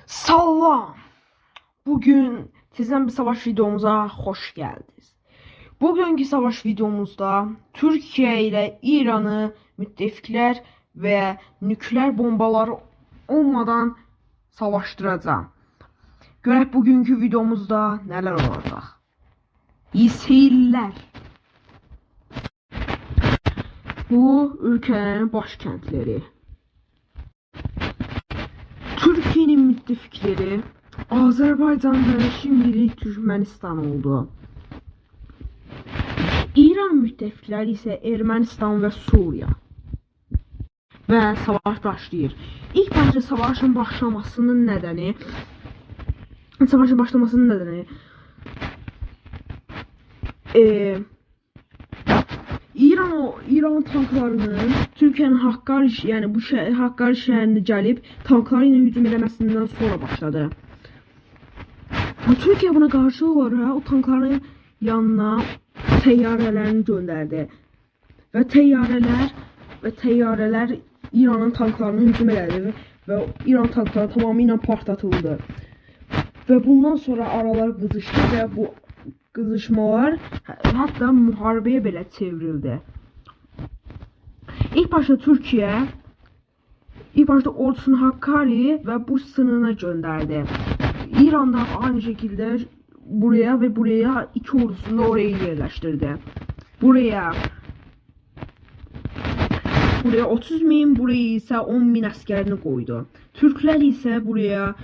Salam. Bugün tezden bir savaş videomuza hoş geldiniz. Bugünkü savaş videomuzda Türkiye ile İran'ı müttefikler ve nükleer bombaları olmadan savaştıracağım. Görək bugünkü videomuzda neler olacak. İyi seyirler. Bu ülkelerin başkentleri. Türkiye'nin müttefikleri Azerbaycan ve şimdilik Türkmenistan oldu. İran müttefikleri ise Ermənistan ve Suriye. Ve savaş başlayır. İlk başta savaşın başlamasının nedeni İran tanklarının Türkiye'nin Hakkari, yani bu Hakkari şəhərində gəlib tankları ilə hücum eləməsindən sonra başladı. Türkiye buna karşı olarak o tankların yanına təyyarələrini gönderdi ve təyyarələr İran'ın tanklarına hücum elədi ve İran tankları tamamıyla partlatıldı. Ve bundan sonra aralar qızışdı ve bu qızışmalar hatta müharibəyə belə çevrildi. İlk başta ordusunu Hakkari ve Buş sınırına gönderdi. İran da aynı şekilde buraya ve buraya iki ordusunu da oraya yerleştirdi. Buraya 30.000, buraya ise 10.000 askerini koydu. Türkler buraya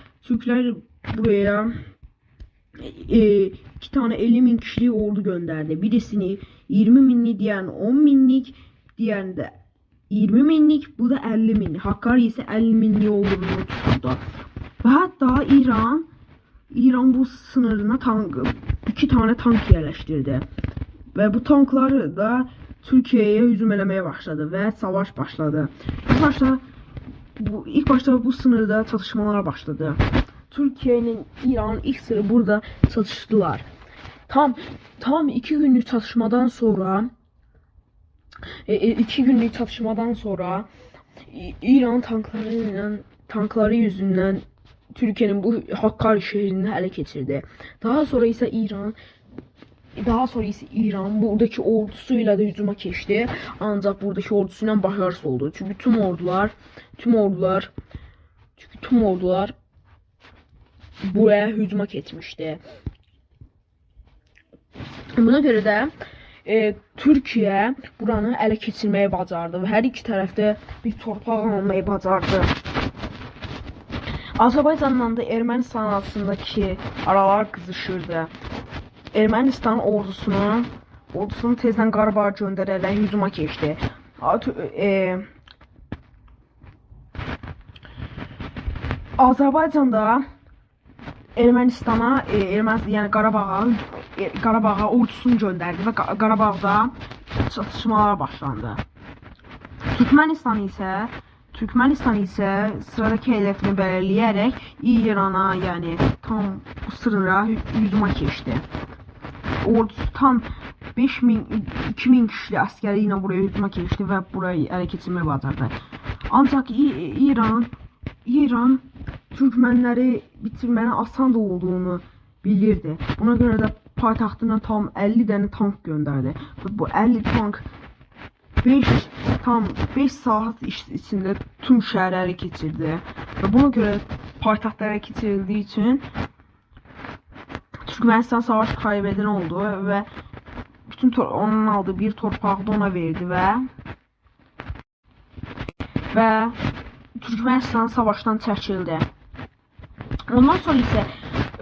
iki tane 50.000 kişilik ordu gönderdi. Birisini 20.000'lik, diğerini 10.000'lik, diğerini de 20.000'lik, bu da 50.000'lik. Hakkari ise 50.000'lik olduğunu tutuldu. Ve hatta İran bu sınırına iki tane tank yerleştirdi. Ve bu tanklar da Türkiye'ye hücum eləməyə başladı ve savaş başladı. İlk başta bu sınırda çatışmalar başladı. Türkiye'nin İran'ın ilk sırrı burada çatıştılar. Tam 2 günlük çatışmadan sonra İran tankları yüzünden Türkiye'nin bu Hakkari şehrini ele geçirdi. Daha sonra ise İran buradaki ordusuyla da hücuma geçti. Ancak buradaki ordusuyla başarısız oldu. Çünkü tüm ordular buraya hücuma geçmişti. Buna göre de Türkiye buranı ele geçirmeyi bacardı ve her iki tarafta bir torpaq almayı bacardı. Azerbaycan'la da Ermənistan arasındaki aralar kızışırdı. Ermənistan ordusunu tezden Qarabağa göndərərək hücuma keçdi. Azerbaycan'da Ermənistana, yani Qarabağa ordusunu gönderdi ve Qarabağda çatışmalar başlandı. Türkmenistan ise sıradaki hedefini belirleyerek İran'a, yani tam bu sınıra hücuma geçti. Ordusu tam 2.000 kişilik askeriyle buraya hücuma geçti ve burayı ele geçirmeyi bacardı. Ancak İran Türkmenleri bitirmenin asan da olduğunu bilirdi. Buna göre de paytaxtına tam 50 tane tank gönderdi. Bu 50 tank 5 saat içinde tüm şəhərləri keçirdi. Ve buna göre paytaxtlara keçirildiği için Türkmenistan savaş kaybeden oldu ve bütün onun aldığı bir torpağı da ona verdi ve Türkmenistan savaştan çəkildi.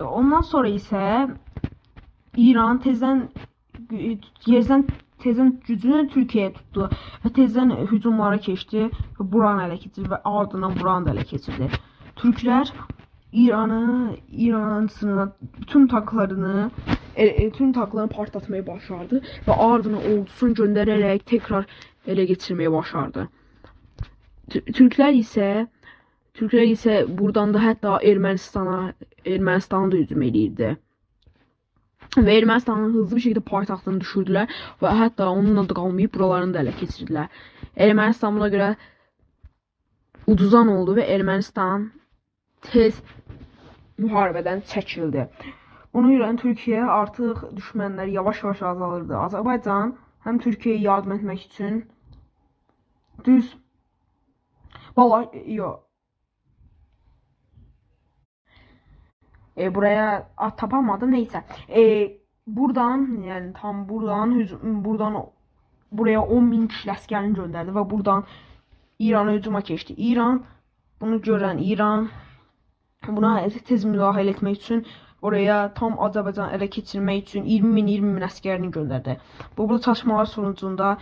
Ondan sonra ise İran tezden gücünü Türkiye'ye tuttu ve tezden hücumlara geçti ve buranı ele geçirdi ve ardından buranı da ele geçirdi. Türkler İran'ın sınırına tüm tanklarını partlatmayı başardı ve ardından ordusunu göndererek tekrar ele geçirmeyi başardı. Türkler ise buradan da hatta Ermənistan'a da hücum edirdi. Ve Ermənistan'ın hızlı bir şekilde paytaxtını düşürdüler ve hatta onunla da qalmayıb buralarını da ele keçirdilər. Ermənistan buna göre uduzan oldu ve Ermənistan müharibədən çəkildi. Buna görə Türkiyə artıq düşmənləri yavaş-yavaş azalırdı. Azərbaycan həm Türkiyəyə yardım etmək üçün düz yox. Buraya tapamadım, neyse. Buradan, yəni tam buradan buraya 10.000 kişi əsgərini göndərdi və buradan İrana hücuma keçdi. İran bunu görən buna tez müdaxilə etmək üçün oraya tam Azərbaycan ələ keçirmək üçün 20.000 əsgərini göndərdi. Bu çatışmalar sonucunda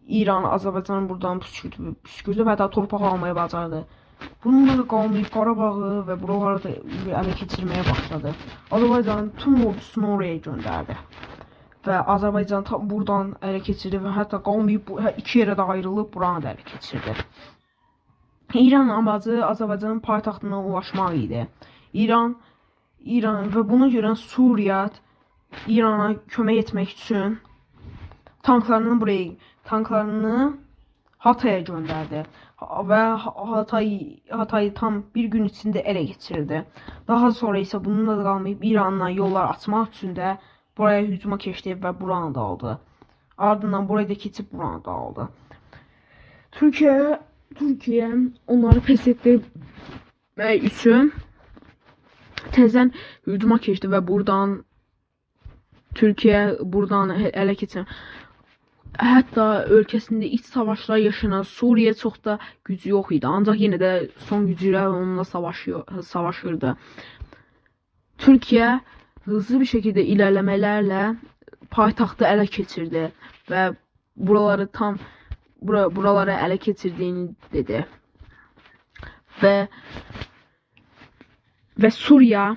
İran Azərbaycanın buradan püskürdü və hətta torpaq almaya bacardı. Bununla da qalmayıb Qarabağı və buraları da ələ keçirməyə başladı. Azərbaycanın tüm ordusunu oraya göndərdi. Və Azərbaycan buradan ələ keçirdi və hətta qalmayıb iki yerə də ayrılıb buranı da ələ keçirdi. İranın amacı Azərbaycanın paytaxtına ulaşmaq idi. İran və bunu görən Suriya İrana kömək etmək üçün tanklarını Hatay'a göndərdi və Hatay'ı tam bir gün içində ələ keçirdi. Daha sonra isə bununla da qalmayıb İranla yollar açmaq üçün də buraya hücuma keçdi və buranı da aldı. Ardından buraya da keçib buranı da aldı. Türkiyə onları pes etdirmək üçün tezdən hücuma keçdi və Türkiyə buradan ələ keçirdi. Hətta ölkəsində iç savaşlar yaşanan Suriyə çox da gücü yox idi. Ancaq yenə də son gücü ilə onunla savaşırdı. Türkiyə hızlı bir şəkildə ilerləmələrlə paytaxtı ələ keçirdi və buraları ələ keçirdiyini dedi. Və Suriya